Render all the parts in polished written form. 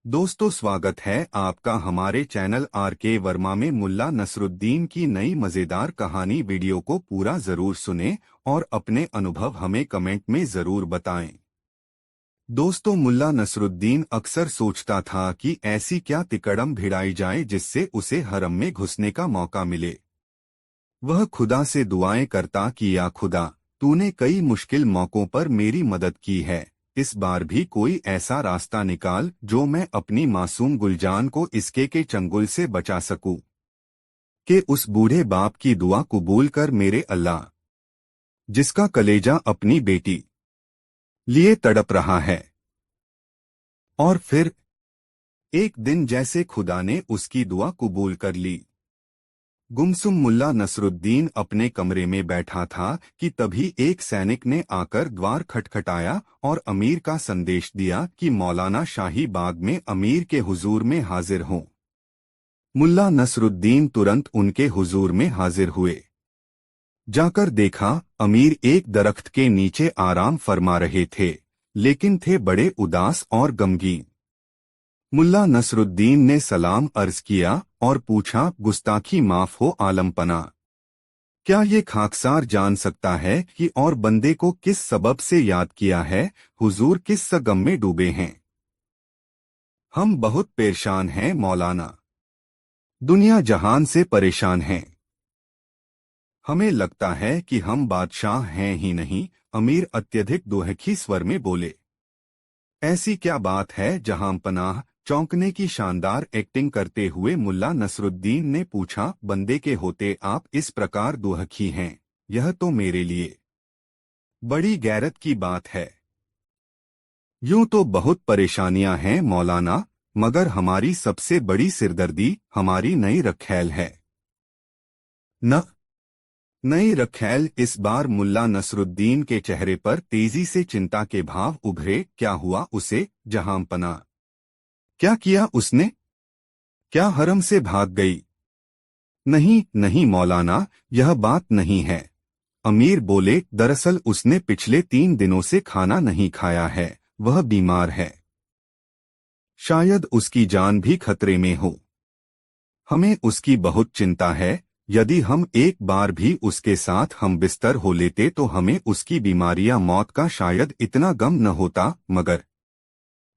दोस्तों, स्वागत है आपका हमारे चैनल आर के वर्मा में। मुल्ला नसरुद्दीन की नई मजेदार कहानी वीडियो को पूरा जरूर सुनें और अपने अनुभव हमें कमेंट में जरूर बताएं। दोस्तों, मुल्ला नसरुद्दीन अक्सर सोचता था कि ऐसी क्या तिकड़म भिड़ाई जाए जिससे उसे हरम में घुसने का मौका मिले। वह खुदा से दुआएं करता कि या खुदा, तूने कई मुश्किल मौकों पर मेरी मदद की है, इस बार भी कोई ऐसा रास्ता निकाल जो मैं अपनी मासूम गुलजान को इसके के चंगुल से बचा सकूं। कि उस बूढ़े बाप की दुआ कबूल कर मेरे अल्लाह, जिसका कलेजा अपनी बेटी लिए तड़प रहा है। और फिर एक दिन जैसे खुदा ने उसकी दुआ कबूल कर ली। गुमसुम मुल्ला नसरुद्दीन अपने कमरे में बैठा था कि तभी एक सैनिक ने आकर द्वार खटखटाया और अमीर का संदेश दिया कि मौलाना शाही बाग में अमीर के हुजूर में हाजिर हों। मुल्ला नसरुद्दीन तुरंत उनके हुजूर में हाजिर हुए। जाकर देखा, अमीर एक दरख्त के नीचे आराम फरमा रहे थे, लेकिन थे बड़े उदास और गमगीन। मुल्ला नसरुद्दीन ने सलाम अर्ज किया और पूछा, गुस्ताखी माफ हो आलमपना, क्या ये खाकसार जान सकता है कि और बंदे को किस सबब से याद किया है? हुजूर किस सगम में डूबे हैं? हम बहुत परेशान हैं मौलाना, दुनिया जहान से परेशान हैं। हमें लगता है कि हम बादशाह हैं ही नहीं। अमीर अत्यधिक दुहखी स्वर में बोले। ऐसी क्या बात है जहां पनाह? चौंकने की शानदार एक्टिंग करते हुए मुल्ला नसरुद्दीन ने पूछा, बंदे के होते आप इस प्रकार दुहखी हैं, यह तो मेरे लिए बड़ी गैरत की बात है। यूं तो बहुत परेशानियां हैं मौलाना, मगर हमारी सबसे बड़ी सिरदर्दी हमारी नई रखैल है। न नई रखैल? इस बार मुल्ला नसरुद्दीन के चेहरे पर तेजी से चिंता के भाव उभरे। क्या हुआ उसे जहांपना? क्या किया उसने? क्या हरम से भाग गई? नहीं नहीं मौलाना, यह बात नहीं है। अमीर बोले, दरअसल उसने पिछले 3 दिनों से खाना नहीं खाया है, वह बीमार है। शायद उसकी जान भी खतरे में हो। हमें उसकी बहुत चिंता है। यदि हम एक बार भी उसके साथ हम बिस्तर हो लेते तो हमें उसकी बीमारी या मौत का शायद इतना गम न होता। मगर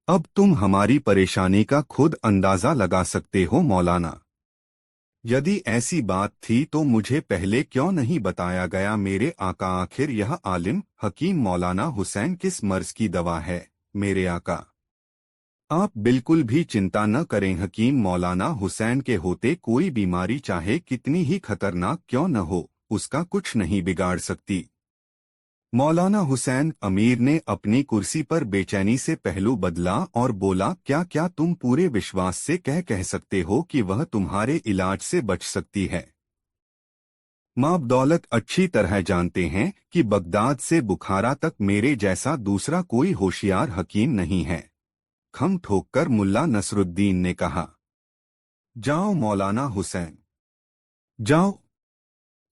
अब तुम हमारी परेशानी का खुद अंदाजा लगा सकते हो मौलाना। यदि ऐसी बात थी तो मुझे पहले क्यों नहीं बताया गया मेरे आका? आखिर यह आलिम हकीम मौलाना हुसैन किस मर्ज की दवा है मेरे आका? आप बिल्कुल भी चिंता न करें हकीम, मौलाना हुसैन के होते कोई बीमारी चाहे कितनी ही खतरनाक क्यों न हो, उसका कुछ नहीं बिगाड़ सकती। मौलाना हुसैन? अमीर ने अपनी कुर्सी पर बेचैनी से पहलू बदला और बोला, क्या क्या तुम पूरे विश्वास से कह सकते हो कि वह तुम्हारे इलाज से बच सकती है? माँ दौलत अच्छी तरह जानते हैं कि बगदाद से बुखारा तक मेरे जैसा दूसरा कोई होशियार हकीम नहीं है। खम ठोककर मुल्ला नसरुद्दीन ने कहा। जाओ मौलाना हुसैन, जाओ,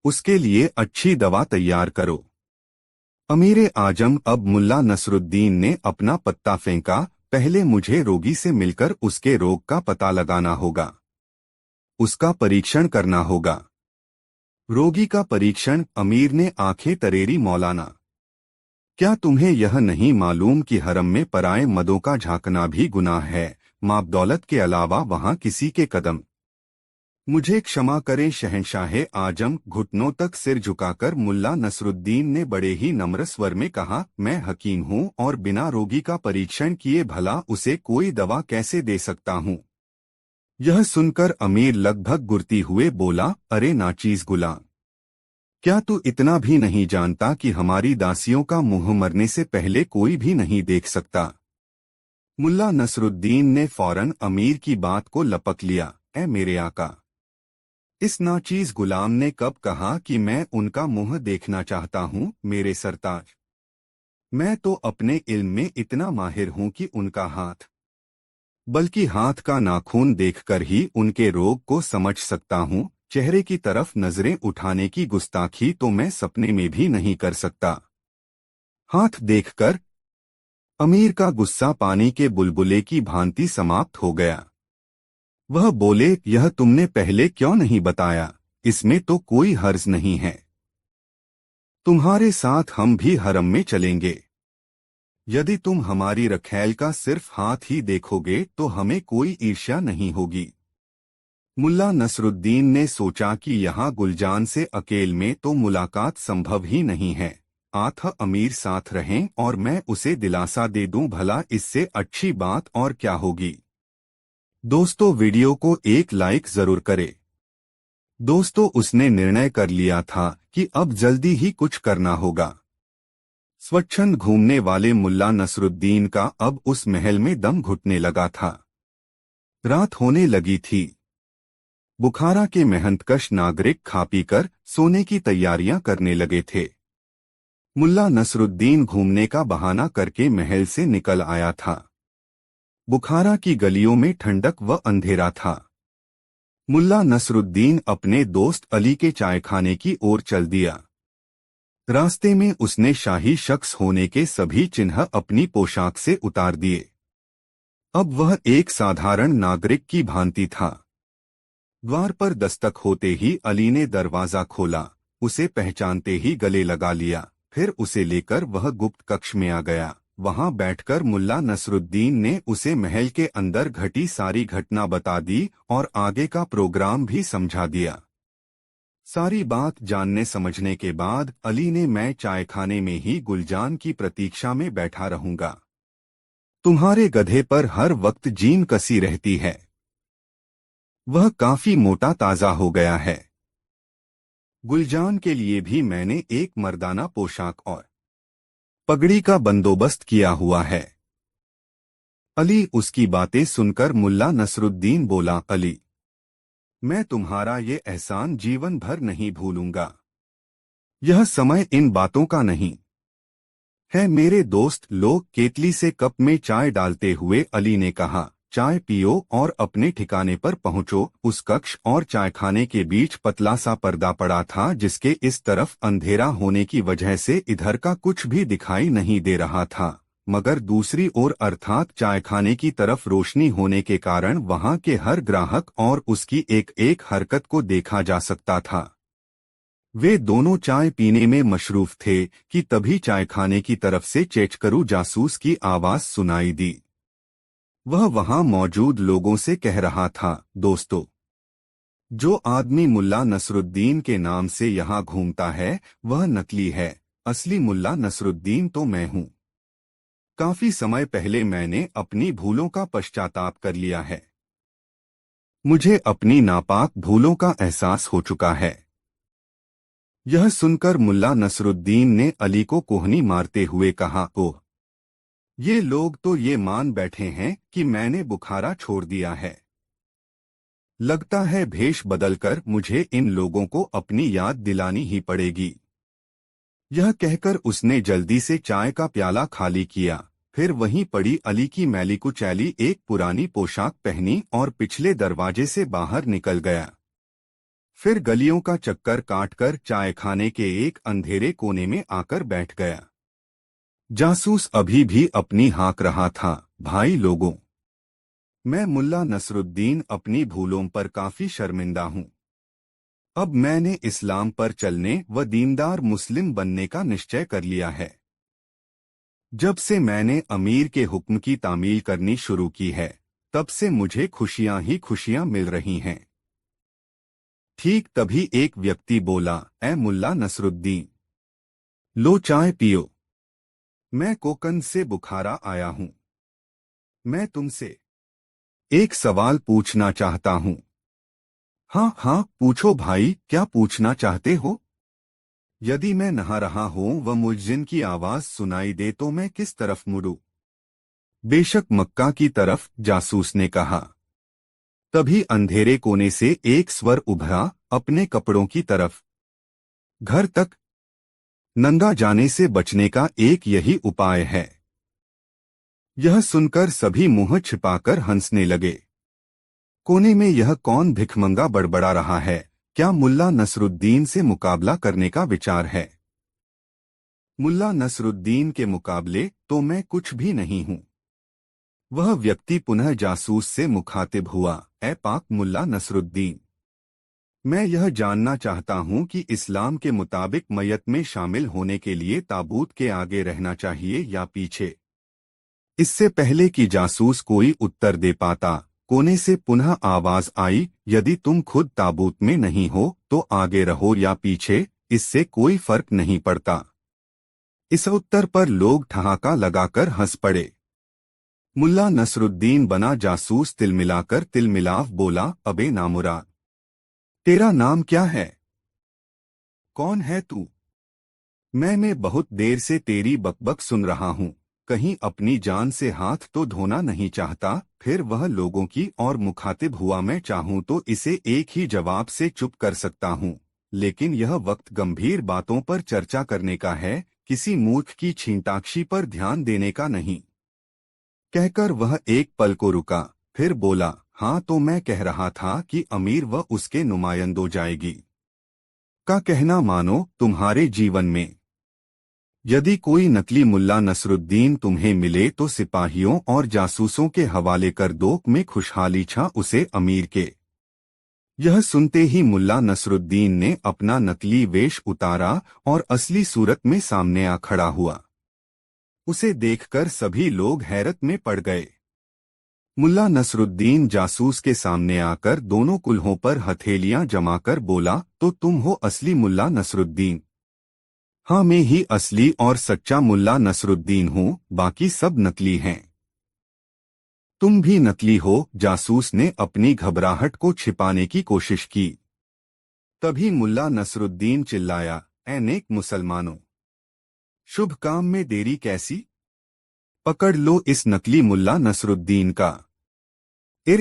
उसके लिए अच्छी दवा तैयार करो। अमीरे आजम? अब मुल्ला नसरुद्दीन ने अपना पत्ता फेंका। पहले मुझे रोगी से मिलकर उसके रोग का पता लगाना होगा, उसका परीक्षण करना होगा। रोगी का परीक्षण? अमीर ने आंखें तरेरी। मौलाना, क्या तुम्हें यह नहीं मालूम कि हरम में पराए मदों का झांकना भी गुनाह है? माँ दौलत के अलावा वहाँ किसी के कदम। मुझे क्षमा करें शहंशाहे आजम। घुटनों तक सिर झुकाकर मुल्ला नसरुद्दीन ने बड़े ही नम्र स्वर में कहा, मैं हकीम हूँ और बिना रोगी का परीक्षण किए भला उसे कोई दवा कैसे दे सकता हूँ? यह सुनकर अमीर लगभग गुर्ती हुए बोला, अरे नाचीज गुलाम, क्या तू इतना भी नहीं जानता कि हमारी दासियों का मुंह मरने से पहले कोई भी नहीं देख सकता? मुल्ला नसरुद्दीन ने फौरन अमीर की बात को लपक लिया। ऐ मेरे आका, इस नाचीज गुलाम ने कब कहा कि मैं उनका मुंह देखना चाहता हूँ मेरे सरताज? मैं तो अपने इल्म में इतना माहिर हूँ कि उनका हाथ, बल्कि हाथ का नाखून देखकर ही उनके रोग को समझ सकता हूँ। चेहरे की तरफ नजरें उठाने की गुस्ताखी तो मैं सपने में भी नहीं कर सकता। हाथ देखकर अमीर का गुस्सा पानी के बुलबुले की भांति समाप्त हो गया। वह बोले, यह तुमने पहले क्यों नहीं बताया? इसमें तो कोई हर्ज नहीं है। तुम्हारे साथ हम भी हरम में चलेंगे। यदि तुम हमारी रखैल का सिर्फ हाथ ही देखोगे तो हमें कोई ईर्ष्या नहीं होगी। मुल्ला नसरुद्दीन ने सोचा कि यहाँ गुलजान से अकेले में तो मुलाकात संभव ही नहीं है। आठ अमीर साथ रहें और मैं उसे दिलासा दे दूं, भला इससे अच्छी बात और क्या होगी। दोस्तों, वीडियो को एक लाइक जरूर करें। दोस्तों, उसने निर्णय कर लिया था कि अब जल्दी ही कुछ करना होगा। स्वच्छंद घूमने वाले मुल्ला नसरुद्दीन का अब उस महल में दम घुटने लगा था। रात होने लगी थी। बुखारा के मेहनतकश नागरिक खा पीकर सोने की तैयारियां करने लगे थे। मुल्ला नसरुद्दीन घूमने का बहाना करके महल से निकल आया था। बुखारा की गलियों में ठंडक व अंधेरा था। मुल्ला नसरुद्दीन अपने दोस्त अली के चायखाने की ओर चल दिया। रास्ते में उसने शाही शख्स होने के सभी चिन्ह अपनी पोशाक से उतार दिए। अब वह एक साधारण नागरिक की भांति था। द्वार पर दस्तक होते ही अली ने दरवाजा खोला। उसे पहचानते ही गले लगा लिया। फिर उसे लेकर वह गुप्त कक्ष में आ गया। वहां बैठकर मुल्ला नसरुद्दीन ने उसे महल के अंदर घटी सारी घटना बता दी और आगे का प्रोग्राम भी समझा दिया। सारी बात जानने समझने के बाद अली ने, मैं चायखाने में ही गुलजान की प्रतीक्षा में बैठा रहूंगा। तुम्हारे गधे पर हर वक्त जीन कसी रहती है। वह काफी मोटा ताजा हो गया है। गुलजान के लिए भी मैंने एक मर्दाना पोशाक और पगड़ी का बंदोबस्त किया हुआ है। अली उसकी बातें सुनकर मुल्ला नसरुद्दीन बोला, अली, मैं तुम्हारा ये एहसान जीवन भर नहीं भूलूंगा। यह समय इन बातों का नहीं है। मेरे दोस्त लोग केतली से कप में चाय डालते हुए अली ने कहा, चाय पियो और अपने ठिकाने पर पहुंचो। उस कक्ष और चायखाने के बीच पतला सा पर्दा पड़ा था, जिसके इस तरफ अंधेरा होने की वजह से इधर का कुछ भी दिखाई नहीं दे रहा था, मगर दूसरी ओर अर्थात चायखाने की तरफ रोशनी होने के कारण वहां के हर ग्राहक और उसकी एक एक हरकत को देखा जा सकता था। वे दोनों चाय पीने में मशरूफ थे कि तभी चायखाने की तरफ से चेचकरू जासूस की आवाज सुनाई दी। वह वहां मौजूद लोगों से कह रहा था, दोस्तों, जो आदमी मुल्ला नसरुद्दीन के नाम से यहाँ घूमता है वह नकली है। असली मुल्ला नसरुद्दीन तो मैं हूँ। काफी समय पहले मैंने अपनी भूलों का पश्चाताप कर लिया है। मुझे अपनी नापाक भूलों का एहसास हो चुका है। यह सुनकर मुल्ला नसरुद्दीन ने अली को कोहनी मारते हुए कहा, ओह, ये लोग तो ये मान बैठे हैं कि मैंने बुखारा छोड़ दिया है। लगता है भेष बदलकर मुझे इन लोगों को अपनी याद दिलानी ही पड़ेगी। यह कहकर उसने जल्दी से चाय का प्याला खाली किया। फिर वहीं पड़ी अली की मैली कुचैली एक पुरानी पोशाक पहनी और पिछले दरवाजे से बाहर निकल गया। फिर गलियों का चक्कर काटकर चायखाने के एक अंधेरे कोने में आकर बैठ गया। जासूस अभी भी अपनी हाँक रहा था, भाई लोगों, मैं मुल्ला नसरुद्दीन अपनी भूलों पर काफी शर्मिंदा हूँ। अब मैंने इस्लाम पर चलने व दीनदार मुस्लिम बनने का निश्चय कर लिया है। जब से मैंने अमीर के हुक्म की तामील करनी शुरू की है, तब से मुझे खुशियां ही खुशियां मिल रही हैं। ठीक तभी एक व्यक्ति बोला, ए मुल्ला नसरुद्दीन, लो चाय पियो। मैं कोकन से बुखारा आया हूं। मैं तुमसे एक सवाल पूछना चाहता हूं। हाँ हाँ, पूछो भाई, क्या पूछना चाहते हो? यदि मैं नहा रहा हूं व मुअज्जिन की आवाज सुनाई दे तो मैं किस तरफ मुड़ूं? बेशक मक्का की तरफ, जासूस ने कहा। तभी अंधेरे कोने से एक स्वर उभरा, अपने कपड़ों की तरफ। घर तक नंगा जाने से बचने का एक यही उपाय है। यह सुनकर सभी मुंह छिपाकर हंसने लगे। कोने में यह कौन भिखमंगा बड़बड़ा रहा है? क्या मुल्ला नसरुद्दीन से मुकाबला करने का विचार है? मुल्ला नसरुद्दीन के मुकाबले तो मैं कुछ भी नहीं हूँ। वह व्यक्ति पुनः जासूस से मुखातिब हुआ, ए पाक मुल्ला नसरुद्दीन, मैं यह जानना चाहता हूँ कि इस्लाम के मुताबिक मयत में शामिल होने के लिए ताबूत के आगे रहना चाहिए या पीछे। इससे पहले कि जासूस कोई उत्तर दे पाता, कोने से पुनः आवाज आई, यदि तुम खुद ताबूत में नहीं हो तो आगे रहो या पीछे, इससे कोई फर्क नहीं पड़ता। इस उत्तर पर लोग ठहाका लगाकर हंस पड़े। मुल्ला नसरुद्दीन बना जासूस तिलमिलाव बोला, अबे नामुराद, तेरा नाम क्या है? कौन है तू? मैं बहुत देर से तेरी बकबक सुन रहा हूँ, कहीं अपनी जान से हाथ तो धोना नहीं चाहता? फिर वह लोगों की और मुखातिब हुआ, मैं चाहूँ तो इसे एक ही जवाब से चुप कर सकता हूँ, लेकिन यह वक्त गंभीर बातों पर चर्चा करने का है, किसी मूर्ख की छींटाक्षी पर ध्यान देने का नहीं। कहकर वह एक पल को रुका, फिर बोला, हाँ तो मैं कह रहा था कि अमीर व उसके नुमाइंदों जाएगी का कहना मानो तुम्हारे जीवन में यदि कोई नकली मुल्ला नसरुद्दीन तुम्हें मिले तो सिपाहियों और जासूसों के हवाले कर दो, में खुशहाली छा उसे अमीर के। यह सुनते ही मुल्ला नसरुद्दीन ने अपना नकली वेश उतारा और असली सूरत में सामने आ खड़ा हुआ। उसे देखकर सभी लोग हैरत में पड़ गए। मुल्ला नसरुद्दीन जासूस के सामने आकर दोनों कुल्हों पर हथेलियां जमाकर बोला, तो तुम हो असली मुल्ला नसरुद्दीन? हाँ, मैं ही असली और सच्चा मुल्ला नसरुद्दीन हूँ, बाकी सब नकली हैं। तुम भी नकली हो? जासूस ने अपनी घबराहट को छिपाने की कोशिश की। तभी मुल्ला नसरुद्दीन चिल्लाया, ऐ नेक मुसलमानों, शुभ काम में देरी कैसी? पकड़ लो इस नकली मुल्ला नसरुद्दीन का।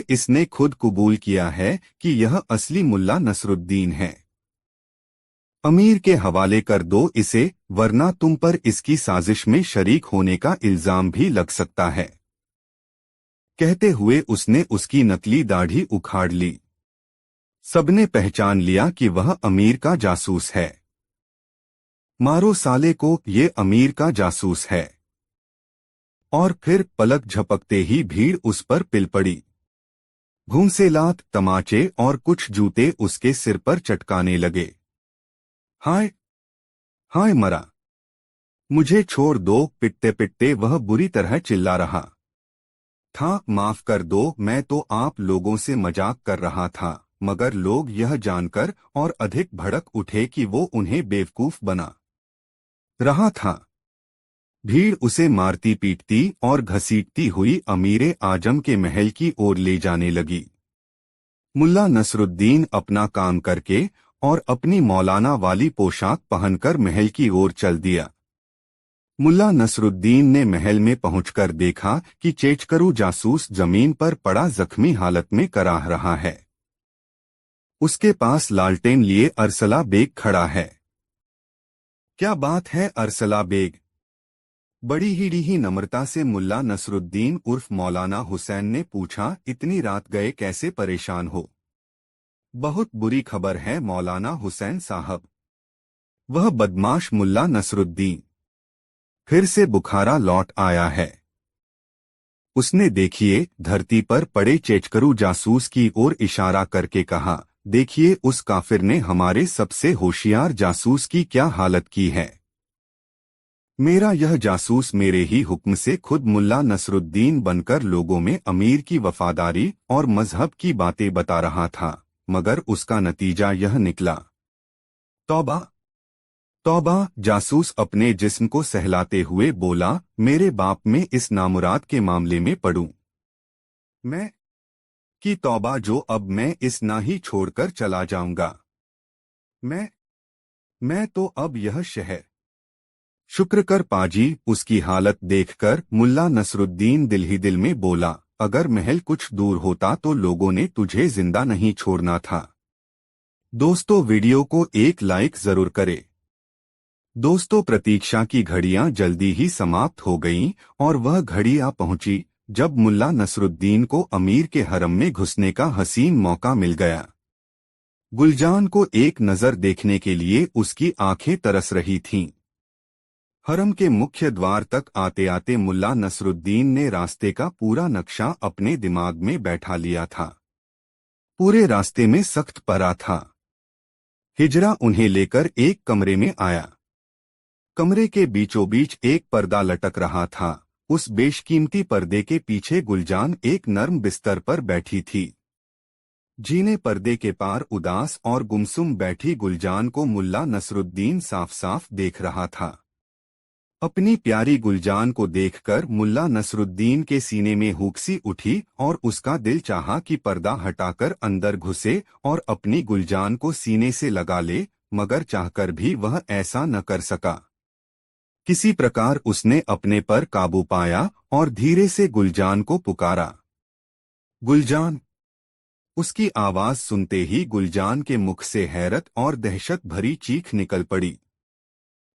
इसने खुद कबूल किया है कि यह असली मुल्ला नसरुद्दीन है। अमीर के हवाले कर दो इसे, वरना तुम पर इसकी साजिश में शरीक होने का इल्जाम भी लग सकता है। कहते हुए उसने उसकी नकली दाढ़ी उखाड़ ली। सबने पहचान लिया कि वह अमीर का जासूस है। मारो साले को, ये अमीर का जासूस है। और फिर पलक झपकते ही भीड़ उस पर पिल पड़ी। घूंसेलात, तमाचे और कुछ जूते उसके सिर पर चटकाने लगे। हाय हाय मरा, मुझे छोड़ दो, पिटते पिटते वह बुरी तरह चिल्ला रहा था। माफ कर दो, मैं तो आप लोगों से मजाक कर रहा था। मगर लोग यह जानकर और अधिक भड़क उठे कि वो उन्हें बेवकूफ बना रहा था। भीड़ उसे मारती पीटती और घसीटती हुई अमीरे आजम के महल की ओर ले जाने लगी। मुल्ला नसरुद्दीन अपना काम करके और अपनी मौलाना वाली पोशाक पहनकर महल की ओर चल दिया। मुल्ला नसरुद्दीन ने महल में पहुंचकर देखा कि चेचकरू जासूस जमीन पर पड़ा जख्मी हालत में कराह रहा है। उसके पास लालटेन लिए अरसला बेग खड़ा है। क्या बात है अरसला बेग? बड़ी ही नम्रता से मुल्ला नसरुद्दीन उर्फ मौलाना हुसैन ने पूछा, इतनी रात गए कैसे परेशान हो? बहुत बुरी खबर है मौलाना हुसैन साहब। वह बदमाश मुल्ला नसरुद्दीन फिर से बुखारा लौट आया है। उसने देखिए धरती पर पड़े चेचकरू जासूस की ओर इशारा करके कहा, देखिए उस काफिर ने हमारे सबसे होशियार जासूस की क्या हालत की है। मेरा यह जासूस मेरे ही हुक्म से खुद मुल्ला नसरुद्दीन बनकर लोगों में अमीर की वफादारी और मजहब की बातें बता रहा था, मगर उसका नतीजा यह निकला। तौबा तौबा, जासूस अपने जिस्म को सहलाते हुए बोला, मेरे बाप में इस नामुराद के मामले में पड़ूं मैं कि तौबा, जो अब मैं इस ना ही छोड़कर चला जाऊंगा। मैं तो अब यह शहर शुक्र कर पाजी। उसकी हालत देखकर मुल्ला नसरुद्दीन दिल ही दिल में बोला, अगर महल कुछ दूर होता तो लोगों ने तुझे जिंदा नहीं छोड़ना था। दोस्तों, वीडियो को एक लाइक जरूर करें। दोस्तों, प्रतीक्षा की घड़ियां जल्दी ही समाप्त हो गईं और वह घड़ी आ पहुंची जब मुल्ला नसरुद्दीन को अमीर के हरम में घुसने का हसीन मौका मिल गया। गुलजान को एक नजर देखने के लिए उसकी आंखें तरस रही थीं। हरम के मुख्य द्वार तक आते आते मुल्ला नसरुद्दीन ने रास्ते का पूरा नक्शा अपने दिमाग में बैठा लिया था। पूरे रास्ते में सख्त पहरा था। हिजरा उन्हें लेकर एक कमरे में आया। कमरे के बीचों बीच एक पर्दा लटक रहा था। उस बेशकीमती पर्दे के पीछे गुलजान एक नर्म बिस्तर पर बैठी थी। जीने पर्दे के पार उदास और गुमसुम बैठी गुलजान को मुल्ला नसरुद्दीन साफ साफ देख रहा था। अपनी प्यारी गुलजान को देखकर मुल्ला नसरुद्दीन के सीने में हुक्सी उठी और उसका दिल चाहा कि पर्दा हटाकर अंदर घुसे और अपनी गुलजान को सीने से लगा ले, मगर चाहकर भी वह ऐसा न कर सका। किसी प्रकार उसने अपने पर काबू पाया और धीरे से गुलजान को पुकारा। गुलजान! उसकी आवाज सुनते ही गुलजान के मुख से हैरत और दहशत भरी चीख निकल पड़ी।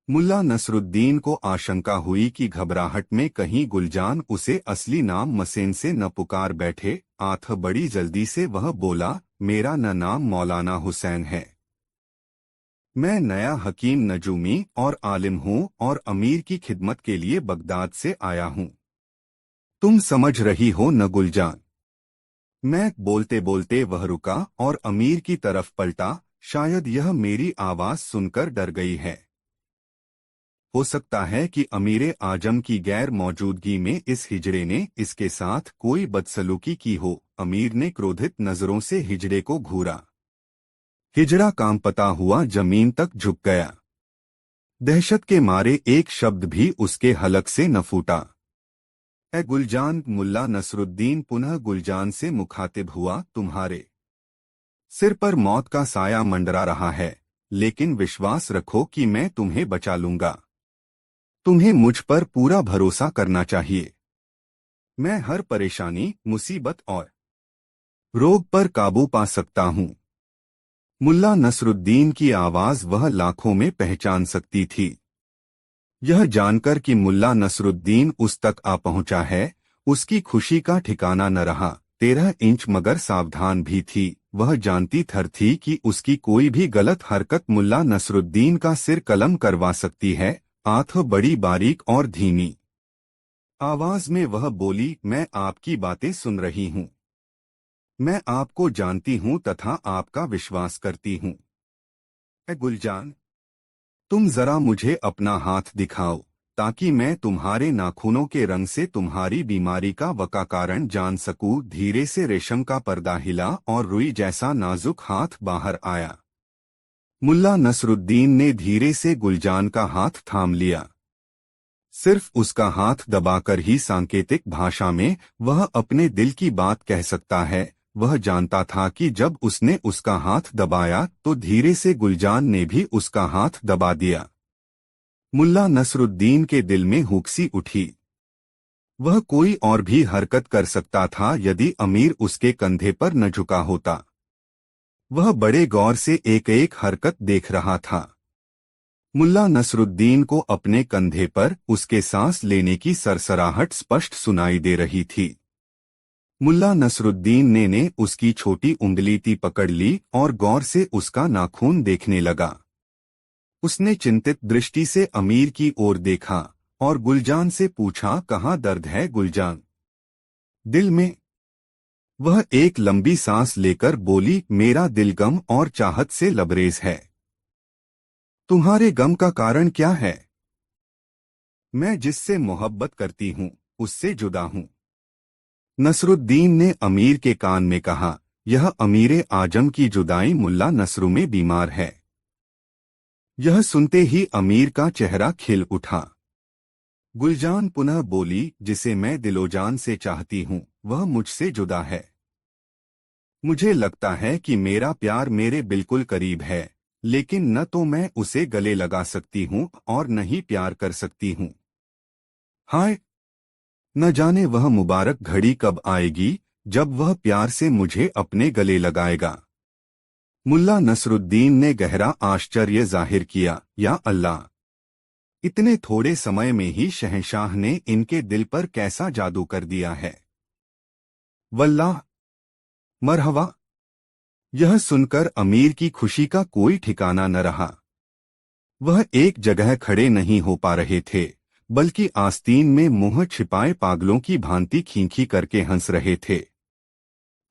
मुल्ला नसरुद्दीन को आशंका हुई कि घबराहट में कहीं गुलजान उसे असली नाम मसेन से न पुकार बैठे। आठ बड़ी जल्दी से वह बोला, मेरा नाम मौलाना हुसैन है। मैं नया हकीम नजूमी और आलिम हूँ और अमीर की खिदमत के लिए बगदाद से आया हूँ। तुम समझ रही हो न गुलजान? मैं बोलते बोलते वह रुका और अमीर की तरफ पलटा। शायद यह मेरी आवाज सुनकर डर गई है। हो सकता है कि अमीर आजम की गैर मौजूदगी में इस हिजड़े ने इसके साथ कोई बदसलूकी की हो। अमीर ने क्रोधित नजरों से हिजड़े को घूरा। हिजड़ा कांपता हुआ जमीन तक झुक गया। दहशत के मारे एक शब्द भी उसके हलक से न फूटा। ए गुलजान! मुल्ला नसरुद्दीन पुनः गुलजान से मुखातिब हुआ, तुम्हारे सिर पर मौत का साया मंडरा रहा है, लेकिन विश्वास रखो कि मैं तुम्हें बचा लूंगा। तुम्हें मुझ पर पूरा भरोसा करना चाहिए। मैं हर परेशानी, मुसीबत और रोग पर काबू पा सकता हूँ। मुल्ला नसरुद्दीन की आवाज वह लाखों में पहचान सकती थी। यह जानकर कि मुल्ला नसरुद्दीन उस तक आ पहुंचा है, उसकी खुशी का ठिकाना न रहा। 13 इंच मगर सावधान भी थी। वह जानती थी कि उसकी कोई भी गलत हरकत मुल्ला नसरुद्दीन का सिर कलम करवा सकती है। आंख बड़ी बारीक और धीमी आवाज में वह बोली, मैं आपकी बातें सुन रही हूँ। मैं आपको जानती हूँ तथा आपका विश्वास करती हूँ। ए गुलजान! तुम जरा मुझे अपना हाथ दिखाओ, ताकि मैं तुम्हारे नाखूनों के रंग से तुम्हारी बीमारी का वका कारण जान सकूं। धीरे से रेशम का पर्दा हिला और रुई जैसा नाजुक हाथ बाहर आया। मुल्ला नसरुद्दीन ने धीरे से गुलजान का हाथ थाम लिया। सिर्फ उसका हाथ दबाकर ही सांकेतिक भाषा में वह अपने दिल की बात कह सकता है। वह जानता था कि जब उसने उसका हाथ दबाया तो धीरे से गुलजान ने भी उसका हाथ दबा दिया। मुल्ला नसरुद्दीन के दिल में हुक्सी उठी। वह कोई और भी हरकत कर सकता था यदि अमीर उसके कंधे पर न झुका होता। वह बड़े गौर से एक एक हरकत देख रहा था। मुल्ला नसरुद्दीन को अपने कंधे पर उसके सांस लेने की सरसराहट स्पष्ट सुनाई दे रही थी। मुल्ला नसरुद्दीन ने उसकी छोटी उंगली पकड़ ली और गौर से उसका नाखून देखने लगा। उसने चिंतित दृष्टि से अमीर की ओर देखा और गुलजान से पूछा, कहाँ दर्द है गुलजान? दिल में। वह एक लंबी सांस लेकर बोली, मेरा दिल गम और चाहत से लबरेज है। तुम्हारे गम का कारण क्या है? मैं जिससे मोहब्बत करती हूँ उससे जुदा हूँ। नसरुद्दीन ने अमीर के कान में कहा। यह अमीर आजम की जुदाई मुल्ला नसरू में बीमार है। यह सुनते ही अमीर का चेहरा खिल उठा। गुलजान पुनः बोली, जिसे मैं दिलोजान से चाहती हूँ वह मुझसे जुदा है। मुझे लगता है कि मेरा प्यार मेरे बिल्कुल करीब है, लेकिन न तो मैं उसे गले लगा सकती हूँ और न ही प्यार कर सकती हूँ। हाय! न जाने वह मुबारक घड़ी कब आएगी जब वह प्यार से मुझे अपने गले लगाएगा। मुल्ला नसरुद्दीन ने गहरा आश्चर्य जाहिर किया। या अल्लाह! इतने थोड़े समय में ही शहंशाह ने इनके दिल पर कैसा जादू कर दिया है। वल्लाह! मरहबा! यह सुनकर अमीर की खुशी का कोई ठिकाना न रहा। वह एक जगह खड़े नहीं हो पा रहे थे, बल्कि आस्तीन में मुंह छिपाए पागलों की भांति खींखी करके हंस रहे थे।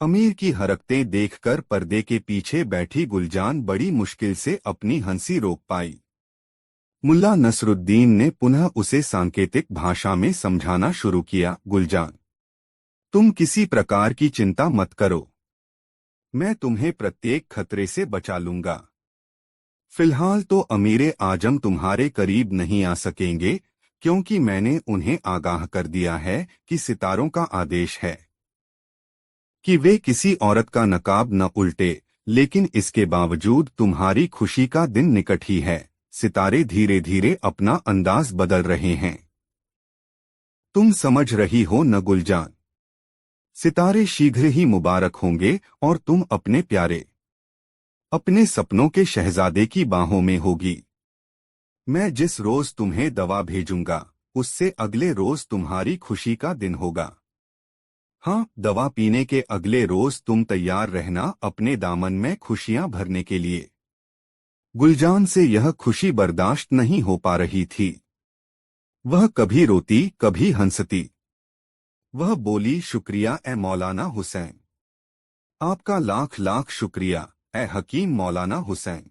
अमीर की हरकतें देखकर पर्दे के पीछे बैठी गुलजान बड़ी मुश्किल से अपनी हंसी रोक पाई। मुल्ला नसरुद्दीन ने पुनः उसे सांकेतिक भाषा में समझाना शुरू किया। गुलजान, तुम किसी प्रकार की चिंता मत करो, मैं तुम्हें प्रत्येक खतरे से बचा लूंगा। फिलहाल तो अमीरे आजम तुम्हारे करीब नहीं आ सकेंगे, क्योंकि मैंने उन्हें आगाह कर दिया है कि सितारों का आदेश है कि वे किसी औरत का नकाब न उल्टे। लेकिन इसके बावजूद तुम्हारी खुशी का दिन निकट ही है। सितारे धीरे धीरे अपना अंदाज बदल रहे हैं। तुम समझ रही हो न गुलजान? सितारे शीघ्र ही मुबारक होंगे और तुम अपने प्यारे, अपने सपनों के शहजादे की बाहों में होगी। मैं जिस रोज तुम्हें दवा भेजूंगा, उससे अगले रोज तुम्हारी खुशी का दिन होगा। हाँ, दवा पीने के अगले रोज तुम तैयार रहना अपने दामन में खुशियां भरने के लिए। गुलजान से यह खुशी बर्दाश्त नहीं हो पा रही थी। वह कभी रोती कभी हंसती। वह बोली, शुक्रिया ए मौलाना हुसैन, आपका लाख लाख शुक्रिया ए हकीम मौलाना हुसैन।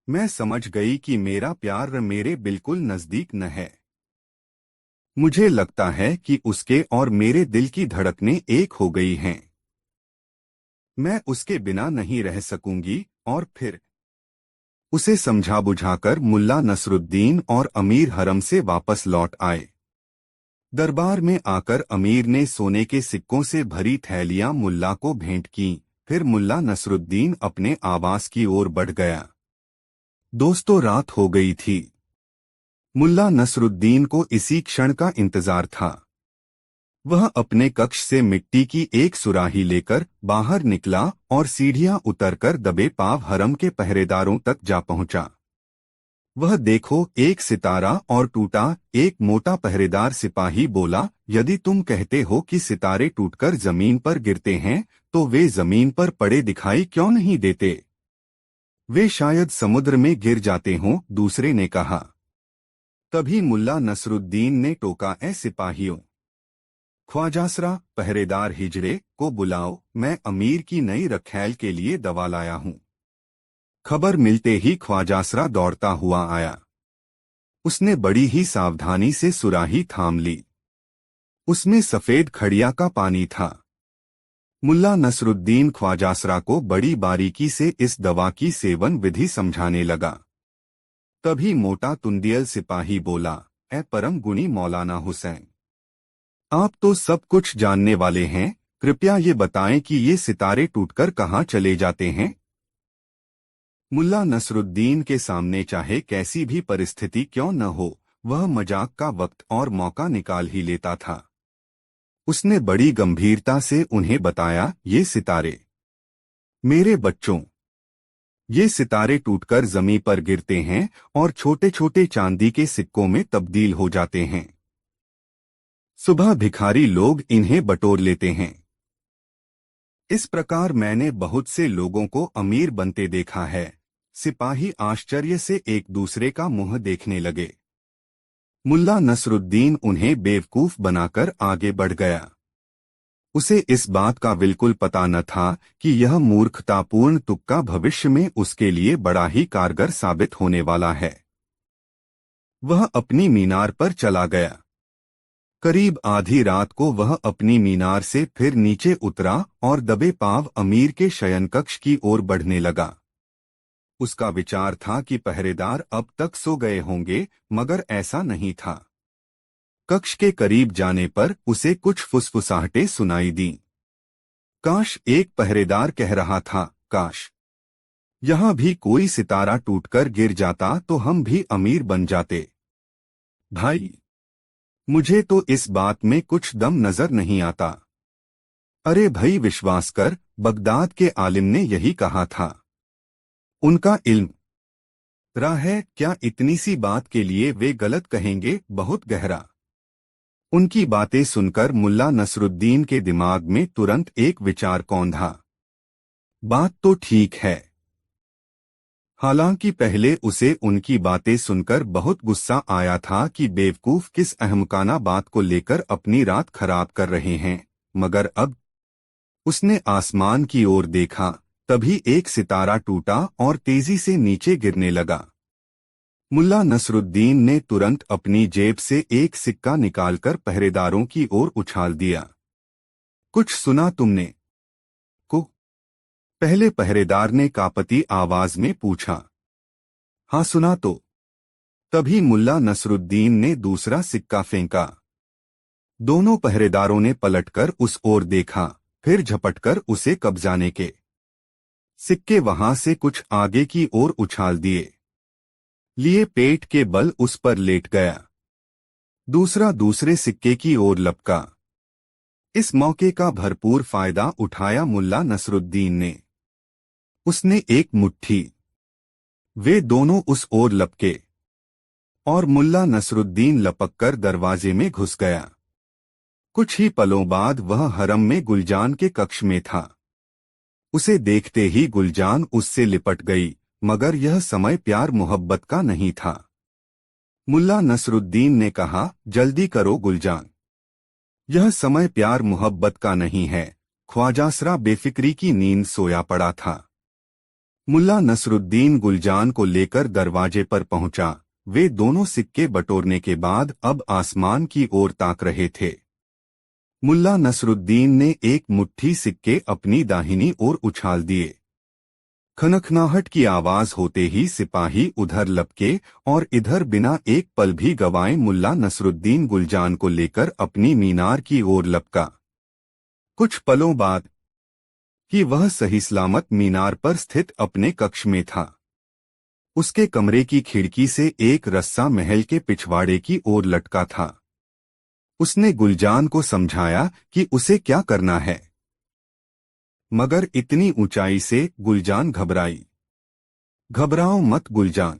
मैं समझ गई कि मेरा प्यार मेरे बिल्कुल नजदीक न है। मुझे लगता है कि उसके और मेरे दिल की धड़कनें एक हो गई हैं। मैं उसके बिना नहीं रह सकूंगी। और फिर उसे समझा बुझाकर मुल्ला नसरुद्दीन और अमीर हरम से वापस लौट आए। दरबार में आकर अमीर ने सोने के सिक्कों से भरी थैलियां मुल्ला को भेंट की। फिर मुल्ला नसरुद्दीन अपने आवास की ओर बढ़ गया। दोस्तों, रात हो गई थी। मुल्ला नसरुद्दीन को इसी क्षण का इंतजार था। वह अपने कक्ष से मिट्टी की एक सुराही लेकर बाहर निकला और सीढ़ियां उतरकर दबे पांव हरम के पहरेदारों तक जा पहुंचा। वह देखो, एक सितारा और टूटा। एक मोटा पहरेदार सिपाही बोला, यदि तुम कहते हो कि सितारे टूटकर जमीन पर गिरते हैं, तो वे जमीन पर पड़े दिखाई क्यों नहीं देते? वे शायद समुद्र में गिर जाते हों, दूसरे ने कहा। तभी मुल्ला नसरुद्दीन ने टोका, ए सिपाहियों, ख्वाजासरा पहरेदार हिजड़े को बुलाओ, मैं अमीर की नई रखैल के लिए दवा लाया हूँ। खबर मिलते ही ख्वाजासरा दौड़ता हुआ आया। उसने बड़ी ही सावधानी से सुराही थाम ली। उसमें सफेद खड़िया का पानी था। मुल्ला नसरुद्दीन ख्वाजासरा को बड़ी बारीकी से इस दवा की सेवन विधि समझाने लगा। तभी मोटा तुंदियल सिपाही बोला, ए परम गुणी मौलाना हुसैन, आप तो सब कुछ जानने वाले हैं, कृपया ये बताएं कि ये सितारे टूटकर कहाँ चले जाते हैं? मुल्ला नसरुद्दीन के सामने चाहे कैसी भी परिस्थिति क्यों न हो, वह मजाक का वक्त और मौका निकाल ही लेता था। उसने बड़ी गंभीरता से उन्हें बताया, ये सितारे, मेरे बच्चों, ये सितारे टूटकर जमीन पर गिरते हैं और छोटे छोटे चांदी के सिक्कों में तब्दील हो जाते हैं। सुबह भिखारी लोग इन्हें बटोर लेते हैं। इस प्रकार मैंने बहुत से लोगों को अमीर बनते देखा है। सिपाही आश्चर्य से एक दूसरे का मुंह देखने लगे। मुल्ला नसरुद्दीन उन्हें बेवकूफ बनाकर आगे बढ़ गया। उसे इस बात का बिल्कुल पता न था कि यह मूर्खतापूर्ण तुक्का भविष्य में उसके लिए बड़ा ही कारगर साबित होने वाला है। वह अपनी मीनार पर चला गया। करीब आधी रात को वह अपनी मीनार से फिर नीचे उतरा और दबे पांव अमीर के शयन कक्ष की ओर बढ़ने लगा। उसका विचार था कि पहरेदार अब तक सो गए होंगे, मगर ऐसा नहीं था। कक्ष के करीब जाने पर उसे कुछ फुसफुसाहटें सुनाई दीं। काश, एक पहरेदार कह रहा था, काश यहाँ भी कोई सितारा टूटकर गिर जाता तो हम भी अमीर बन जाते। भाई, मुझे तो इस बात में कुछ दम नजर नहीं आता। अरे भाई, विश्वास कर, बगदाद के आलिम ने यही कहा था। उनका इल्म रहा है, क्या इतनी सी बात के लिए वे गलत कहेंगे? बहुत गहरा। उनकी बातें सुनकर मुल्ला नसरुद्दीन के दिमाग में तुरंत एक विचार कौंधा। बात तो ठीक है, हालांकि पहले उसे उनकी बातें सुनकर बहुत गुस्सा आया था कि बेवकूफ किस अहमकाना बात को लेकर अपनी रात खराब कर रहे हैं, मगर अब उसने आसमान की ओर देखा, तभी एक सितारा टूटा और तेजी से नीचे गिरने लगा। मुल्ला नसरुद्दीन ने तुरंत अपनी जेब से एक सिक्का निकालकर पहरेदारों की ओर उछाल दिया। कुछ सुना तुमने? को पहले पहरेदार ने कांपती आवाज में पूछा। हाँ सुना तो। तभी मुल्ला नसरुद्दीन ने दूसरा सिक्का फेंका। दोनों पहरेदारों ने पलटकर उस ओर देखा, फिर झपटकर उसे कब्जाने के सिक्के वहां से कुछ आगे की ओर उछाल दिए लिए पेट के बल उस पर लेट गया। दूसरा दूसरे सिक्के की ओर लपका। इस मौके का भरपूर फायदा उठाया मुल्ला नसरुद्दीन ने। उसने एक मुट्ठी वे दोनों उस ओर लपके और मुल्ला नसरुद्दीन लपककर दरवाजे में घुस गया। कुछ ही पलों बाद वह हरम में गुलजान के कक्ष में था। उसे देखते ही गुलजान उससे लिपट गई, मगर यह समय प्यार मोहब्बत का नहीं था। मुल्ला नसरुद्दीन ने कहा, जल्दी करो गुलजान, यह समय प्यार मोहब्बत का नहीं है। ख्वाजासरा बेफिक्री की नींद सोया पड़ा था। मुल्ला नसरुद्दीन गुलजान को लेकर दरवाजे पर पहुंचा। वे दोनों सिक्के बटोरने के बाद अब आसमान की ओर ताक रहे थे। मुल्ला नसरुद्दीन ने एक मुट्ठी सिक्के अपनी दाहिनी ओर उछाल दिए। खनखनाहट की आवाज होते ही सिपाही उधर लपके और इधर बिना एक पल भी गवाए मुल्ला नसरुद्दीन गुलजान को लेकर अपनी मीनार की ओर लपका। कुछ पलों बाद कि वह सही सलामत मीनार पर स्थित अपने कक्ष में था। उसके कमरे की खिड़की से एक रस्सा महल के पिछवाड़े की ओर लटका था। उसने गुलजान को समझाया कि उसे क्या करना है, मगर इतनी ऊंचाई से गुलजान घबराई। घबराओ मत गुलजान,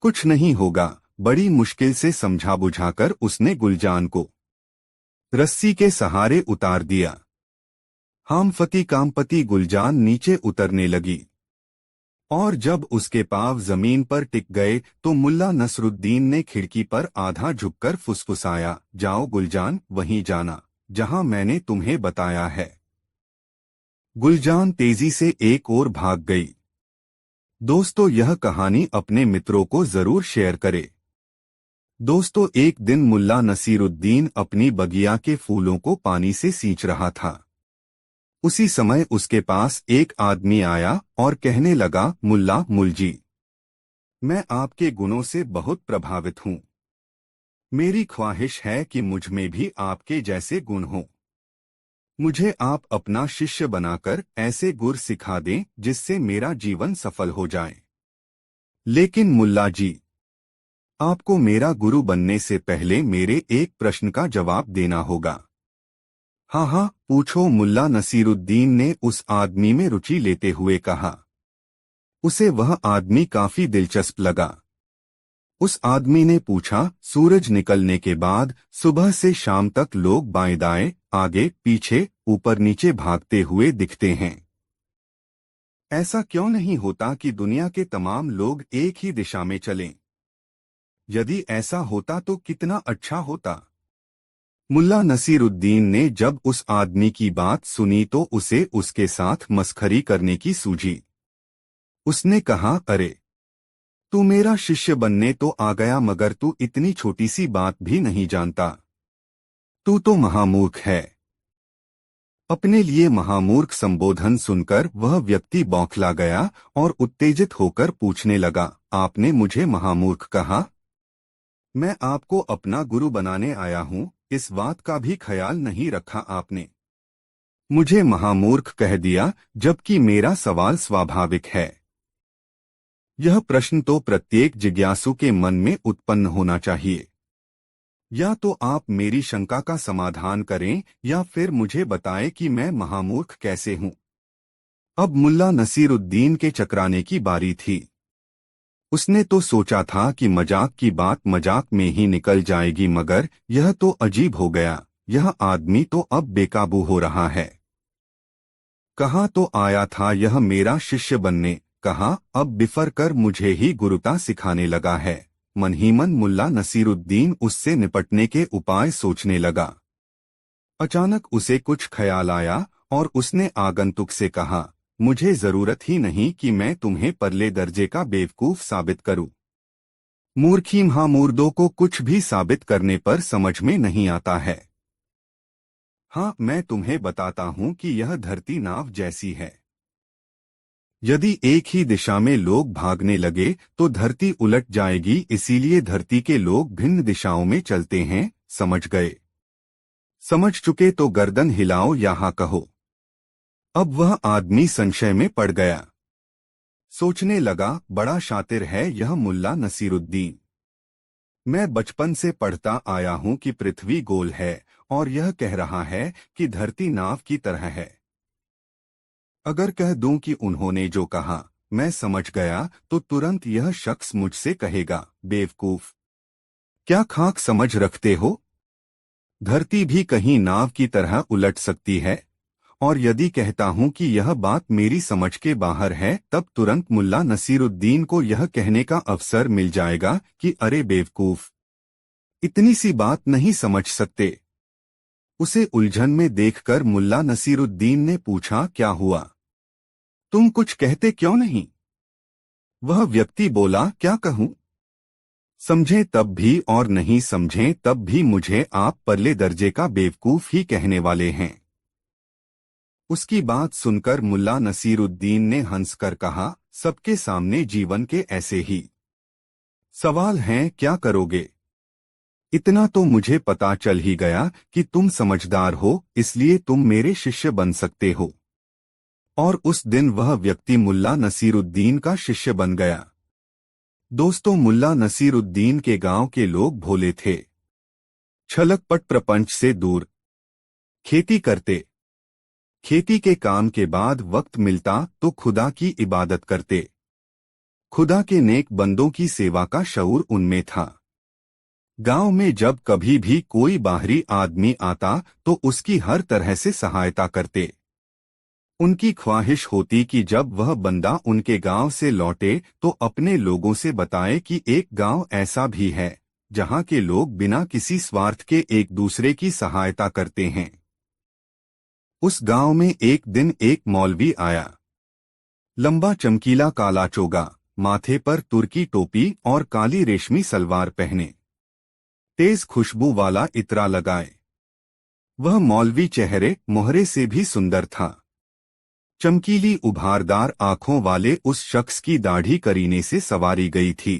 कुछ नहीं होगा। बड़ी मुश्किल से समझा बुझाकर उसने गुलजान को रस्सी के सहारे उतार दिया। हामफती कामपति गुलजान नीचे उतरने लगी और जब उसके पांव जमीन पर टिक गए तो मुल्ला नसरुद्दीन ने खिड़की पर आधा झुककर फुसफुसाया, जाओ गुलजान, वहीं जाना जहां मैंने तुम्हें बताया है। गुलजान तेजी से एक ओर भाग गई। दोस्तों, यह कहानी अपने मित्रों को जरूर शेयर करें। दोस्तों, एक दिन मुल्ला नसीरुद्दीन अपनी बगिया के फूलों को पानी से सींच रहा था। उसी समय उसके पास एक आदमी आया और कहने लगा, मुल्ला मुलजी, मैं आपके गुणों से बहुत प्रभावित हूँ। मेरी ख्वाहिश है कि मुझ में भी आपके जैसे गुण हों। मुझे आप अपना शिष्य बनाकर ऐसे गुर सिखा दें जिससे मेरा जीवन सफल हो जाए। लेकिन मुल्ला जी, आपको मेरा गुरु बनने से पहले मेरे एक प्रश्न का जवाब देना होगा। हाँ हाँ, पूछो, मुल्ला नसीरुद्दीन ने उस आदमी में रुचि लेते हुए कहा। उसे वह आदमी काफी दिलचस्प लगा। उस आदमी ने पूछा, सूरज निकलने के बाद सुबह से शाम तक लोग बाएं दाएं, आगे पीछे, ऊपर नीचे भागते हुए दिखते हैं। ऐसा क्यों नहीं होता कि दुनिया के तमाम लोग एक ही दिशा में चलें? यदि ऐसा होता तो कितना अच्छा होता। मुल्ला नसीरुद्दीन ने जब उस आदमी की बात सुनी तो उसे उसके साथ मस्खरी करने की सूझी। उसने कहा, अरे, तू मेरा शिष्य बनने तो आ गया, मगर तू इतनी छोटी सी बात भी नहीं जानता। तू तो महामूर्ख है। अपने लिए महामूर्ख संबोधन सुनकर वह व्यक्ति बौखला गया और उत्तेजित होकर पूछने लगा, आपने मुझे महामूर्ख कहा? मैं आपको अपना गुरु बनाने आया हूँ, इस बात का भी ख्याल नहीं रखा आपने। मुझे महामूर्ख कह दिया, जबकि मेरा सवाल स्वाभाविक है। यह प्रश्न तो प्रत्येक जिज्ञासु के मन में उत्पन्न होना चाहिए। या तो आप मेरी शंका का समाधान करें या फिर मुझे बताएं कि मैं महामूर्ख कैसे हूं। अब मुल्ला नसीरुद्दीन के चकराने की बारी थी। उसने तो सोचा था कि मजाक की बात मजाक में ही निकल जाएगी, मगर यह तो अजीब हो गया। यह आदमी तो अब बेकाबू हो रहा है। कहाँ तो आया था यह मेरा शिष्य बनने, कहा, अब बिफर कर मुझे ही गुरुता सिखाने लगा है। मन ही मन मुल्ला नसीरुद्दीन उससे निपटने के उपाय सोचने लगा। अचानक उसे कुछ ख्याल आया और उसने आगंतुक से कहा, मुझे जरूरत ही नहीं कि मैं तुम्हें परले दर्जे का बेवकूफ साबित करूं। मूर्खी महामूर्दों को कुछ भी साबित करने पर समझ में नहीं आता है। हाँ, मैं तुम्हें बताता हूँ कि यह धरती नाव जैसी है। यदि एक ही दिशा में लोग भागने लगे तो धरती उलट जाएगी, इसीलिए धरती के लोग भिन्न दिशाओं में चलते हैं। समझ गए? समझ चुके तो गर्दन हिलाओ या हाँ कहो। अब वह आदमी संशय में पड़ गया। सोचने लगा, बड़ा शातिर है यह मुल्ला नसीरुद्दीन। मैं बचपन से पढ़ता आया हूँ कि पृथ्वी गोल है और यह कह रहा है कि धरती नाव की तरह है। अगर कह दूं कि उन्होंने जो कहा मैं समझ गया तो तुरंत यह शख्स मुझसे कहेगा, बेवकूफ, क्या खाक समझ रखते हो? धरती भी कहीं नाव की तरह उलट सकती है। और यदि कहता हूं कि यह बात मेरी समझ के बाहर है, तब तुरंत मुल्ला नसीरुद्दीन को यह कहने का अवसर मिल जाएगा कि अरे बेवकूफ, इतनी सी बात नहीं समझ सकते। उसे उलझन में देखकर मुल्ला नसीरुद्दीन ने पूछा, क्या हुआ? तुम कुछ कहते क्यों नहीं? वह व्यक्ति बोला, क्या कहूं? समझें तब भी और नहीं समझें तब भी मुझे आप परले दर्जे का बेवकूफ ही कहने वाले हैं। उसकी बात सुनकर मुल्ला नसीरुद्दीन ने हंसकर कहा, सबके सामने जीवन के ऐसे ही सवाल हैं, क्या करोगे? इतना तो मुझे पता चल ही गया कि तुम समझदार हो, इसलिए तुम मेरे शिष्य बन सकते हो। और उस दिन वह व्यक्ति मुल्ला नसीरुद्दीन का शिष्य बन गया। दोस्तों, मुल्ला नसीरुद्दीन के गांव के लोग भोले थे, छलकपट प्रपंच से दूर, खेती करते। खेती के काम के बाद वक्त मिलता तो खुदा की इबादत करते। खुदा के नेक बंदों की सेवा का शऊर उनमें था। गांव में जब कभी भी कोई बाहरी आदमी आता तो उसकी हर तरह से सहायता करते। उनकी ख्वाहिश होती कि जब वह बंदा उनके गांव से लौटे तो अपने लोगों से बताए कि एक गांव ऐसा भी है जहां के लोग बिना किसी स्वार्थ के एक दूसरे की सहायता करते हैं। उस गांव में एक दिन एक मौलवी आया। लंबा चमकीला काला चोगा, माथे पर तुर्की टोपी और काली रेशमी सलवार पहने, तेज खुशबू वाला इत्रा लगाए। वह मौलवी चेहरे मोहरे से भी सुंदर था। चमकीली उभारदार आंखों वाले उस शख्स की दाढ़ी करीने से सवारी गई थी।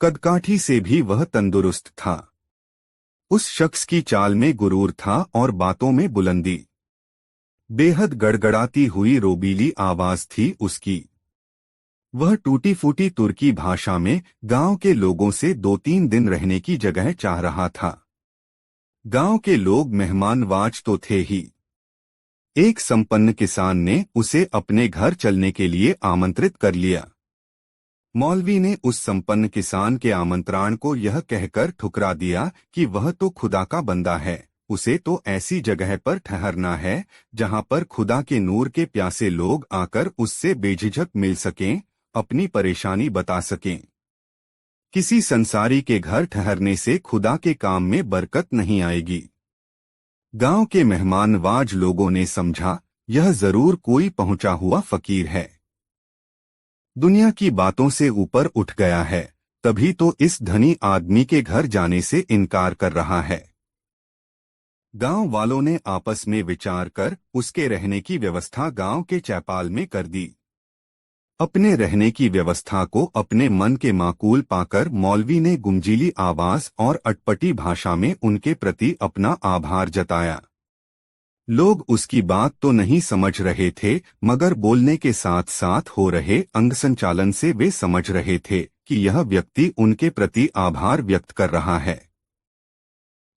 कदकाठी से भी वह तंदुरुस्त था। उस शख्स की चाल में गुरूर था और बातों में बुलंदी। बेहद गड़गड़ाती हुई रोबीली आवाज थी उसकी। वह टूटी फूटी तुर्की भाषा में गांव के लोगों से 2-3 दिन रहने की जगह चाह रहा था। गांव के लोग मेहमानवाज तो थे ही। एक संपन्न किसान ने उसे अपने घर चलने के लिए आमंत्रित कर लिया। मौलवी ने उस संपन्न किसान के आमंत्रण को यह कहकर ठुकरा दिया कि वह तो खुदा का बंदा है, उसे तो ऐसी जगह पर ठहरना है जहां पर खुदा के नूर के प्यासे लोग आकर उससे बेझिझक मिल सकें, अपनी परेशानी बता सकें। किसी संसारी के घर ठहरने से खुदा के काम में बरकत नहीं आएगी। गांव के मेहमानवाज लोगों ने समझा, यह जरूर कोई पहुंचा हुआ फकीर है, दुनिया की बातों से ऊपर उठ गया है, तभी तो इस धनी आदमी के घर जाने से इनकार कर रहा है। गांव वालों ने आपस में विचार कर उसके रहने की व्यवस्था गांव के चौपाल में कर दी। अपने रहने की व्यवस्था को अपने मन के माकूल पाकर मौलवी ने गुंजीली आवाज और अटपटी भाषा में उनके प्रति अपना आभार जताया। लोग उसकी बात तो नहीं समझ रहे थे, मगर बोलने के साथ साथ हो रहे अंग संचालन से वे समझ रहे थे कि यह व्यक्ति उनके प्रति आभार व्यक्त कर रहा है।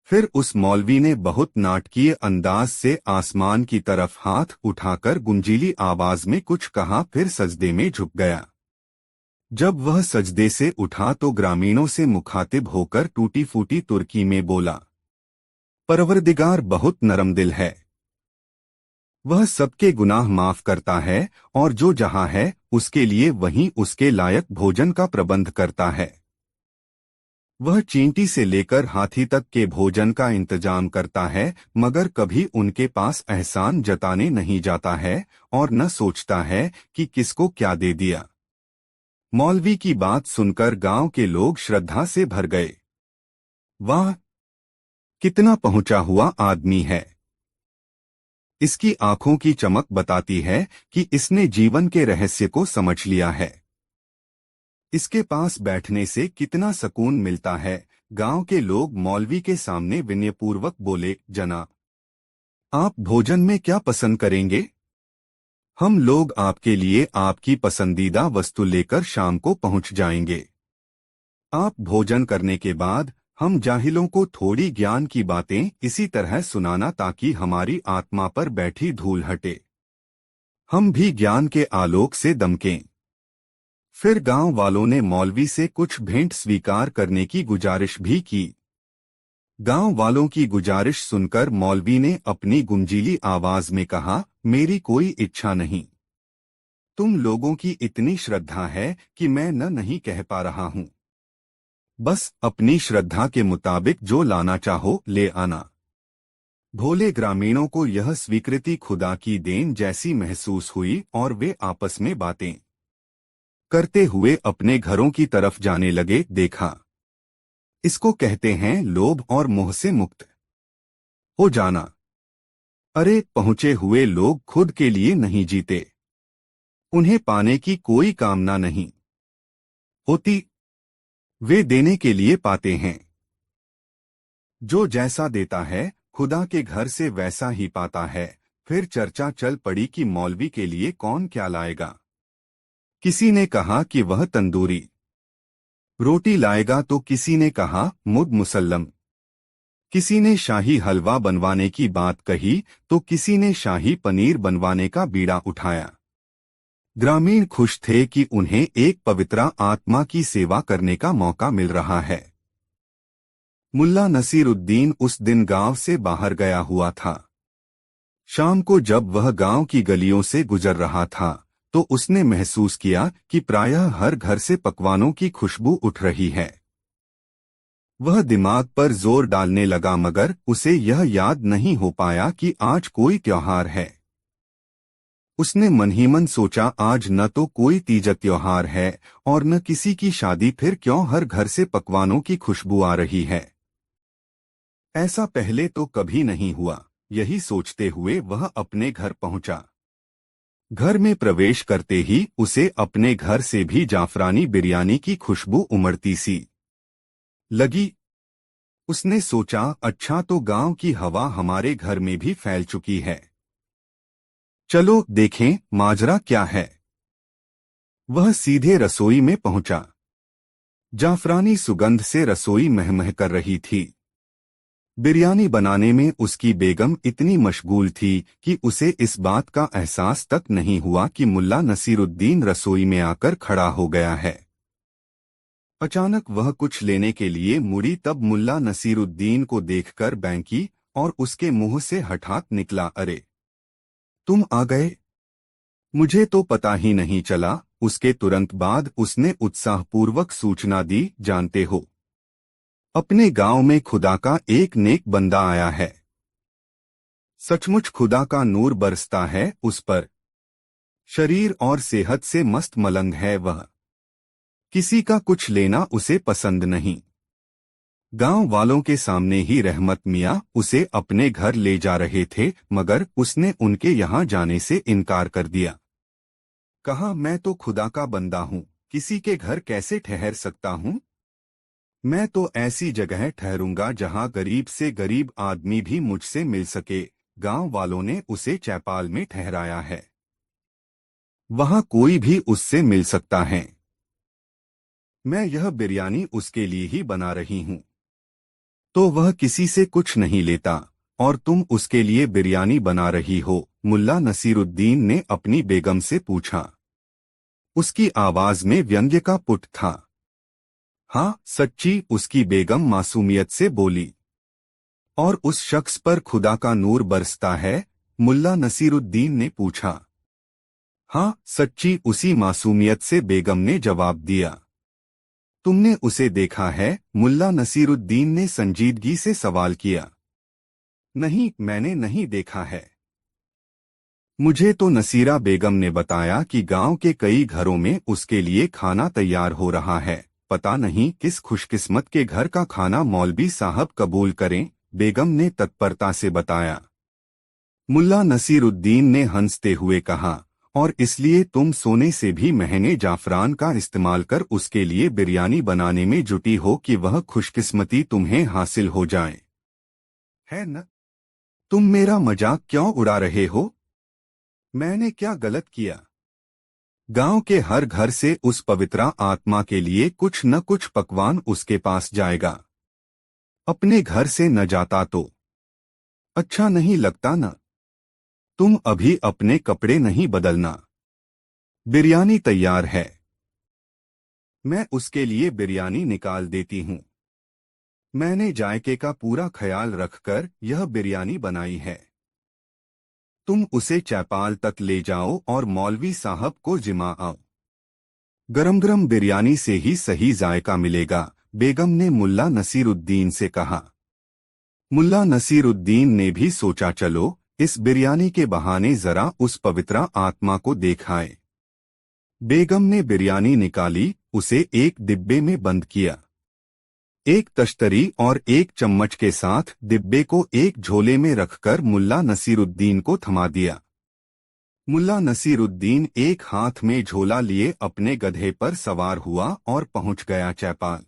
फिर उस मौलवी ने बहुत नाटकीय अंदाज से आसमान की तरफ हाथ उठाकर गुंजीली आवाज में कुछ कहा, फिर सजदे में झुक गया। जब वह सजदे से उठा तो ग्रामीणों से मुखातिब होकर टूटी फूटी तुर्की में बोला, परवरदिगार बहुत नरम दिल है। वह सबके गुनाह माफ करता है और जो जहाँ है उसके लिए वहीं उसके लायक भोजन का प्रबंध करता है। वह चींटी से लेकर हाथी तक के भोजन का इंतजाम करता है, मगर कभी उनके पास एहसान जताने नहीं जाता है और न सोचता है कि किसको क्या दे दिया। मौलवी की बात सुनकर गांव के लोग श्रद्धा से भर गए। वाह, कितना पहुंचा हुआ आदमी है! इसकी आंखों की चमक बताती है कि इसने जीवन के रहस्य को समझ लिया है। इसके पास बैठने से कितना सुकून मिलता है। गांव के लोग मौलवी के सामने विनयपूर्वक बोले, जनाब, आप भोजन में क्या पसंद करेंगे? हम लोग आपके लिए आपकी पसंदीदा वस्तु लेकर शाम को पहुंच जाएंगे। आप भोजन करने के बाद हम जाहिलों को थोड़ी ज्ञान की बातें इसी तरह सुनाना ताकि हमारी आत्मा पर बैठी धूल हटे, हम भी ज्ञान के आलोक से दमकें। फिर गांव वालों ने मौलवी से कुछ भेंट स्वीकार करने की गुजारिश भी की। गांव वालों की गुजारिश सुनकर मौलवी ने अपनी गुंजीली आवाज में कहा, मेरी कोई इच्छा नहीं। तुम लोगों की इतनी श्रद्धा है कि मैं नहीं कह पा रहा हूँ। बस अपनी श्रद्धा के मुताबिक जो लाना चाहो ले आना। भोले ग्रामीणों को यह स्वीकृति खुदा की देन जैसी महसूस हुई और वे आपस में बातें करते हुए अपने घरों की तरफ जाने लगे। देखा, इसको कहते हैं लोभ और मोह से मुक्त हो जाना। अरे, पहुंचे हुए लोग खुद के लिए नहीं जीते, उन्हें पाने की कोई कामना नहीं होती, वे देने के लिए पाते हैं। जो जैसा देता है खुदा के घर से वैसा ही पाता है। फिर चर्चा चल पड़ी कि मौलवी के लिए कौन क्या लाएगा। किसी ने कहा कि वह तंदूरी रोटी लाएगा तो किसी ने कहा मुद मुसल्लम। किसी ने शाही हलवा बनवाने की बात कही तो किसी ने शाही पनीर बनवाने का बीड़ा उठाया। ग्रामीण खुश थे कि उन्हें एक पवित्र आत्मा की सेवा करने का मौका मिल रहा है। मुल्ला नसीरुद्दीन उस दिन गांव से बाहर गया हुआ था। शाम को जब वह गांव की गलियों से गुजर रहा था तो उसने महसूस किया कि प्रायः हर घर से पकवानों की खुशबू उठ रही है। वह दिमाग पर जोर डालने लगा, मगर उसे यह याद नहीं हो पाया कि आज कोई त्योहार है। उसने मन ही मन सोचा, आज न तो कोई तीज त्योहार है और न किसी की शादी, फिर क्यों हर घर से पकवानों की खुशबू आ रही है? ऐसा पहले तो कभी नहीं हुआ। यही सोचते हुए वह अपने घर पहुंचा। घर में प्रवेश करते ही उसे अपने घर से भी जाफरानी बिरयानी की खुशबू उमड़ती सी लगी। उसने सोचा, अच्छा तो गांव की हवा हमारे घर में भी फैल चुकी है। चलो देखें माजरा क्या है। वह सीधे रसोई में पहुंचा। जाफरानी सुगंध से रसोई महमह कर रही थी। बिरयानी बनाने में उसकी बेगम इतनी मशगूल थी कि उसे इस बात का एहसास तक नहीं हुआ कि मुल्ला नसीरुद्दीन रसोई में आकर खड़ा हो गया है। अचानक वह कुछ लेने के लिए मुड़ी, तब मुल्ला नसीरुद्दीन को देखकर बैंकी और उसके मुंह से हठात निकला, अरे तुम आ गए, मुझे तो पता ही नहीं चला। उसके तुरंत बाद उसने उत्साहपूर्वक सूचना दी, जानते हो, अपने गांव में खुदा का एक नेक बंदा आया है। सचमुच खुदा का नूर बरसता है उस पर। शरीर और सेहत से मस्त मलंग है वह। किसी का कुछ लेना उसे पसंद नहीं। गांव वालों के सामने ही रहमत मियाँ उसे अपने घर ले जा रहे थे, मगर उसने उनके यहाँ जाने से इनकार कर दिया। कहा, मैं तो खुदा का बंदा हूँ, किसी के घर कैसे ठहर सकता हूँ? मैं तो ऐसी जगह ठहरूंगा जहाँ गरीब से गरीब आदमी भी मुझसे मिल सके। गांव वालों ने उसे चैपाल में ठहराया है, वहाँ कोई भी उससे मिल सकता है। मैं यह बिरयानी उसके लिए ही बना रही हूँ। तो वह किसी से कुछ नहीं लेता और तुम उसके लिए बिरयानी बना रही हो? मुल्ला नसीरुद्दीन ने अपनी बेगम से पूछा। उसकी आवाज में व्यंग्य का पुट था। हाँ सच्ची, उसकी बेगम मासूमियत से बोली। और उस शख्स पर खुदा का नूर बरसता है, मुल्ला नसीरुद्दीन ने पूछा। हाँ, सच्ची, उसी मासूमियत से बेगम ने जवाब दिया। तुमने उसे देखा है? मुल्ला नसीरुद्दीन ने संजीदगी से सवाल किया। नहीं, मैंने नहीं देखा है। मुझे तो नसीरा बेगम ने बताया कि गांव के कई घरों में उसके लिए खाना तैयार हो रहा है। पता नहीं किस खुशकिस्मत के घर का खाना मौलवी साहब कबूल करें, बेगम ने तत्परता से बताया। मुल्ला नसीरुद्दीन ने हंसते हुए कहा, और इसलिए तुम सोने से भी महंगे जाफरान का इस्तेमाल कर उसके लिए बिरयानी बनाने में जुटी हो कि वह खुशकिस्मती तुम्हें हासिल हो जाए, है न? तुम मेरा मजाक क्यों उड़ा रहे हो? मैंने क्या गलत किया? गांव के हर घर से उस पवित्रा आत्मा के लिए कुछ न कुछ पकवान उसके पास जाएगा। अपने घर से न जाता तो अच्छा नहीं लगता न? तुम अभी अपने कपड़े नहीं बदलना। बिरयानी तैयार है, मैं उसके लिए बिरयानी निकाल देती हूँ। मैंने जायके का पूरा ख्याल रखकर यह बिरयानी बनाई है। तुम उसे चैपाल तक ले जाओ और मौलवी साहब को जिमा आओ। गरम गरम बिरयानी से ही सही जायका मिलेगा, बेगम ने मुल्ला नसीरुद्दीन से कहा। मुल्ला नसीरुद्दीन ने भी सोचा, चलो इस बिरयानी के बहाने जरा उस पवित्रा आत्मा को देख आए। बेगम ने बिरयानी निकाली, उसे एक डिब्बे में बंद किया। एक तश्तरी और एक चम्मच के साथ डिब्बे को एक झोले में रखकर मुल्ला नसीरुद्दीन को थमा दिया। मुल्ला नसीरुद्दीन एक हाथ में झोला लिए अपने गधे पर सवार हुआ और पहुंच गया चैपाल।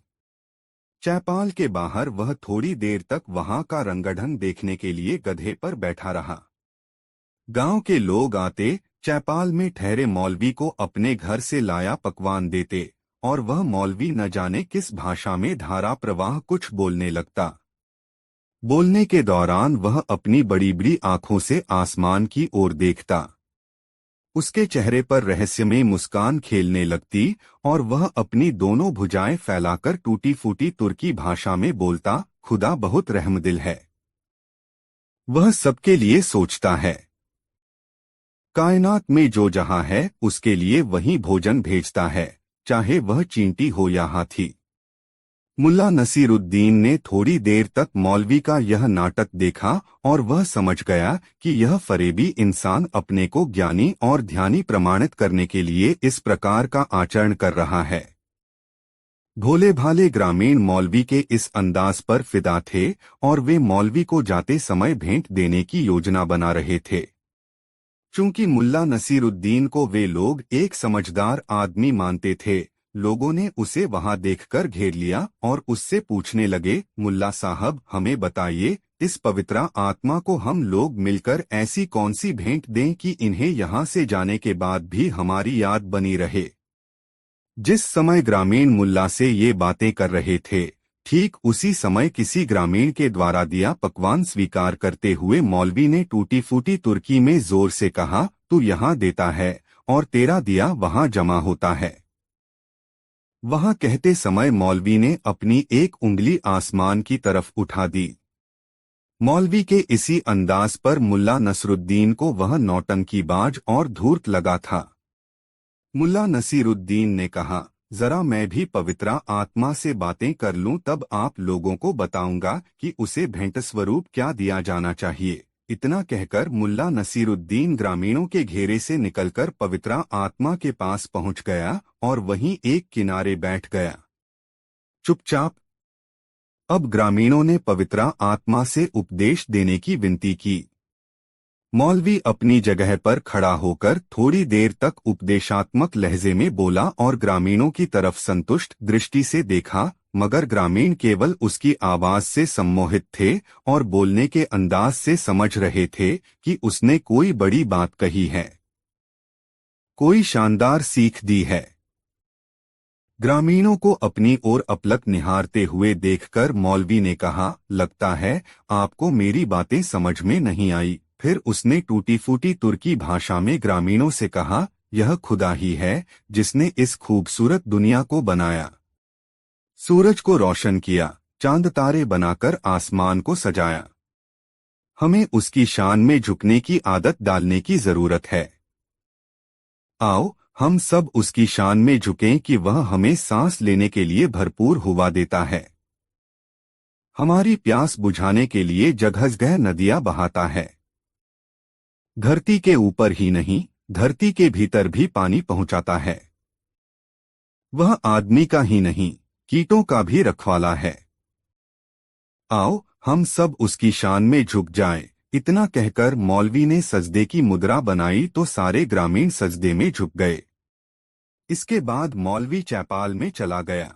चैपाल के बाहर वह थोड़ी देर तक वहां का रंगढंग देखने के लिए गधे पर बैठा रहा। गांव के लोग आते, चैपाल में ठहरे मौलवी को अपने घर से लाया पकवान देते, और वह मौलवी न जाने किस भाषा में धारा प्रवाह कुछ बोलने लगता। बोलने के दौरान वह अपनी बड़ी बड़ी आंखों से आसमान की ओर देखता। उसके चेहरे पर रहस्यमय मुस्कान खेलने लगती और वह अपनी दोनों भुजाएं फैलाकर टूटी फूटी तुर्की भाषा में बोलता, खुदा बहुत रहमदिल है। वह सबके लिए सोचता है। कायनात में जो जहां है उसके लिए वही भोजन भेजता है, चाहे वह चींटी हो या हाथी। मुल्ला नसीरुद्दीन ने थोड़ी देर तक मौलवी का यह नाटक देखा और वह समझ गया कि यह फरेबी इंसान अपने को ज्ञानी और ध्यानी प्रमाणित करने के लिए इस प्रकार का आचरण कर रहा है। भोले भाले ग्रामीण मौलवी के इस अंदाज पर फिदा थे और वे मौलवी को जाते समय भेंट देने की योजना बना रहे थे। चूंकि मुल्ला नसीरुद्दीन को वे लोग एक समझदार आदमी मानते थे, लोगों ने उसे वहां देखकर घेर लिया और उससे पूछने लगे, मुल्ला साहब हमें बताइए, इस पवित्रा आत्मा को हम लोग मिलकर ऐसी कौन सी भेंट दें कि इन्हें यहाँ से जाने के बाद भी हमारी याद बनी रहे। जिस समय ग्रामीण मुल्ला से ये बातें कर रहे थे, ठीक उसी समय किसी ग्रामीण के द्वारा दिया पकवान स्वीकार करते हुए मौलवी ने टूटी फूटी तुर्की में जोर से कहा, तू यहाँ देता है और तेरा दिया वहाँ जमा होता है। वहाँ कहते समय मौलवी ने अपनी एक उंगली आसमान की तरफ उठा दी। मौलवी के इसी अंदाज पर मुल्ला नसरुद्दीन को वह नौटंकीबाज और धूर्त लगा था। मुल्ला नसीरुद्दीन ने कहा, जरा मैं भी पवित्रा आत्मा से बातें कर लूं, तब आप लोगों को बताऊंगा कि उसे भेंट स्वरूप क्या दिया जाना चाहिए। इतना कहकर मुल्ला नसीरुद्दीन ग्रामीणों के घेरे से निकलकर पवित्रा आत्मा के पास पहुंच गया और वहीं एक किनारे बैठ गया, चुपचाप। अब ग्रामीणों ने पवित्रा आत्मा से उपदेश देने की विनती की। मौलवी अपनी जगह पर खड़ा होकर थोड़ी देर तक उपदेशात्मक लहजे में बोला और ग्रामीणों की तरफ संतुष्ट दृष्टि से देखा, मगर ग्रामीण केवल उसकी आवाज से सम्मोहित थे और बोलने के अंदाज से समझ रहे थे कि उसने कोई बड़ी बात कही है, कोई शानदार सीख दी है। ग्रामीणों को अपनी ओर अपलक निहारते हुए देखकर मौलवी ने कहा, लगता है आपको मेरी बातें समझ में नहीं आई। फिर उसने टूटी फूटी तुर्की भाषा में ग्रामीणों से कहा, यह खुदा ही है जिसने इस खूबसूरत दुनिया को बनाया, सूरज को रोशन किया, चांद तारे बनाकर आसमान को सजाया। हमें उसकी शान में झुकने की आदत डालने की जरूरत है। आओ हम सब उसकी शान में झुकें कि वह हमें सांस लेने के लिए भरपूर हवा देता है, हमारी प्यास बुझाने के लिए जगह नदियां बहाता है। धरती के ऊपर ही नहीं, धरती के भीतर भी पानी पहुंचाता है। वह आदमी का ही नहीं, कीटों का भी रखवाला है। आओ हम सब उसकी शान में झुक जाएं। इतना कहकर मौलवी ने सजदे की मुद्रा बनाई तो सारे ग्रामीण सजदे में झुक गए। इसके बाद मौलवी चौपाल में चला गया।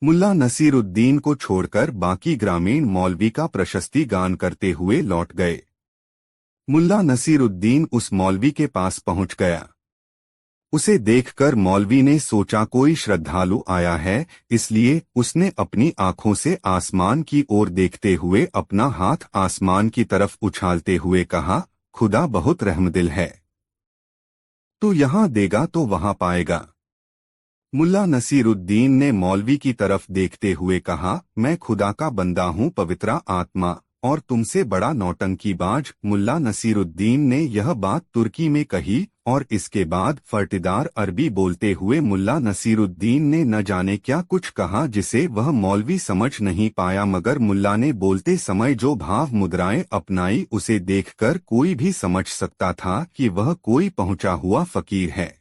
मुल्ला नसीरुद्दीन को छोड़कर बाकी ग्रामीण मौलवी का प्रशस्ति गान करते हुए लौट गए। मुल्ला नसीरुद्दीन उस मौलवी के पास पहुंच गया। उसे देखकर मौलवी ने सोचा कोई श्रद्धालु आया है, इसलिए उसने अपनी आंखों से आसमान की ओर देखते हुए अपना हाथ आसमान की तरफ उछालते हुए कहा, खुदा बहुत रहमदिल है, तू यहाँ देगा तो वहाँ पाएगा। मुल्ला नसीरुद्दीन ने मौलवी की तरफ देखते हुए कहा, मैं खुदा का बंदा हूँ पवित्रा आत्मा, और तुमसे बड़ा नौटंकीबाज। मुल्ला नसीरुद्दीन ने यह बात तुर्की में कही और इसके बाद फर्टीदार अरबी बोलते हुए मुल्ला नसीरुद्दीन ने न जाने क्या कुछ कहा जिसे वह मौलवी समझ नहीं पाया, मगर मुल्ला ने बोलते समय जो भाव मुद्राएं अपनाई उसे देखकर कोई भी समझ सकता था कि वह कोई पहुंचा हुआ फकीर है।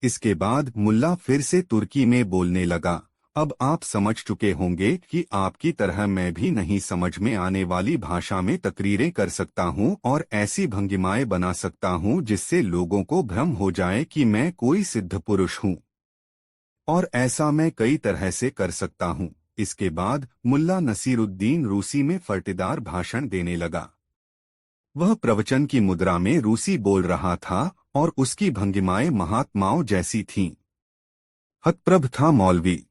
इसके बाद मुल्ला फिर से तुर्की में बोलने लगा, अब आप समझ चुके होंगे कि आपकी तरह मैं भी नहीं समझ में आने वाली भाषा में तकरीरें कर सकता हूं और ऐसी भंगिमाएं बना सकता हूं जिससे लोगों को भ्रम हो जाए कि मैं कोई सिद्ध पुरुष हूं, और ऐसा मैं कई तरह से कर सकता हूं। इसके बाद मुल्ला नसीरुद्दीन रूसी में फर्टीदार भाषण देने लगा। वह प्रवचन की मुद्रा में रूसी बोल रहा था और उसकी भंगिमाएं महात्माओं जैसी थीं। हतप्रभ था मौलवी।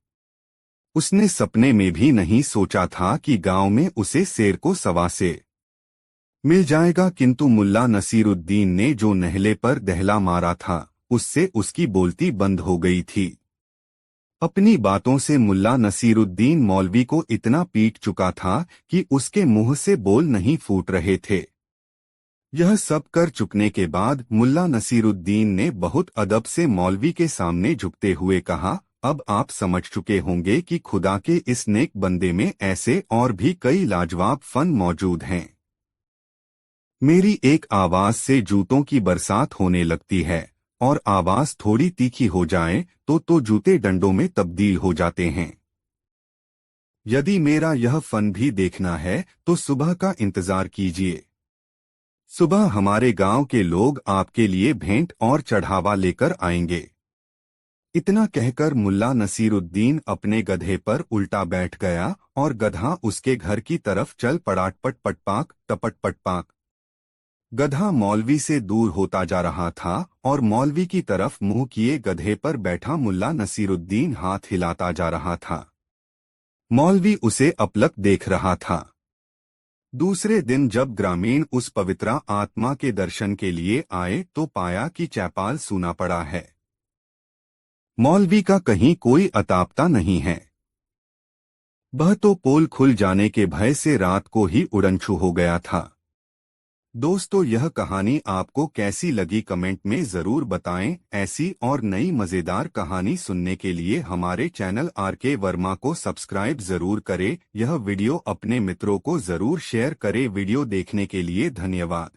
उसने सपने में भी नहीं सोचा था कि गांव में उसे शेर को सवा से मिल जाएगा, किंतु मुल्ला नसीरुद्दीन ने जो नहले पर दहला मारा था उससे उसकी बोलती बंद हो गई थी। अपनी बातों से मुल्ला नसीरुद्दीन मौलवी को इतना पीट चुका था कि उसके मुंह से बोल नहीं फूट रहे थे। यह सब कर चुकने के बाद मुल्ला नसीरुद्दीन ने बहुत अदब से मौलवी के सामने झुकते हुए कहा, अब आप समझ चुके होंगे कि खुदा के इस नेक बंदे में ऐसे और भी कई लाजवाब फन मौजूद हैं। मेरी एक आवाज से जूतों की बरसात होने लगती है, और आवाज थोड़ी तीखी हो जाए तो जूते डंडों में तब्दील हो जाते हैं। यदि मेरा यह फन भी देखना है तो सुबह का इंतजार कीजिए। सुबह हमारे गांव के लोग आपके लिए भेंट और चढ़ावा लेकर आएंगे। इतना कहकर मुल्ला नसीरुद्दीन अपने गधे पर उल्टा बैठ गया और गधा उसके घर की तरफ चल पड़ा। पटपटपाक टपट पटपाक। गधा मौलवी से दूर होता जा रहा था और मौलवी की तरफ मुंह किए गधे पर बैठा मुल्ला नसीरुद्दीन हाथ हिलाता जा रहा था। मौलवी उसे अपलक देख रहा था। दूसरे दिन जब ग्रामीण उस पवित्रा आत्मा के दर्शन के लिए आए तो पाया कि चौपाल सूना पड़ा है। मौलवी का कहीं कोई अतापता नहीं है। वह तो पोल खुल जाने के भय से रात को ही उड़नछू हो गया था। दोस्तों, यह कहानी आपको कैसी लगी कमेंट में जरूर बताएं। ऐसी और नई मजेदार कहानी सुनने के लिए हमारे चैनल आरके वर्मा को सब्सक्राइब जरूर करें। यह वीडियो अपने मित्रों को जरूर शेयर करें। वीडियो देखने के लिए धन्यवाद।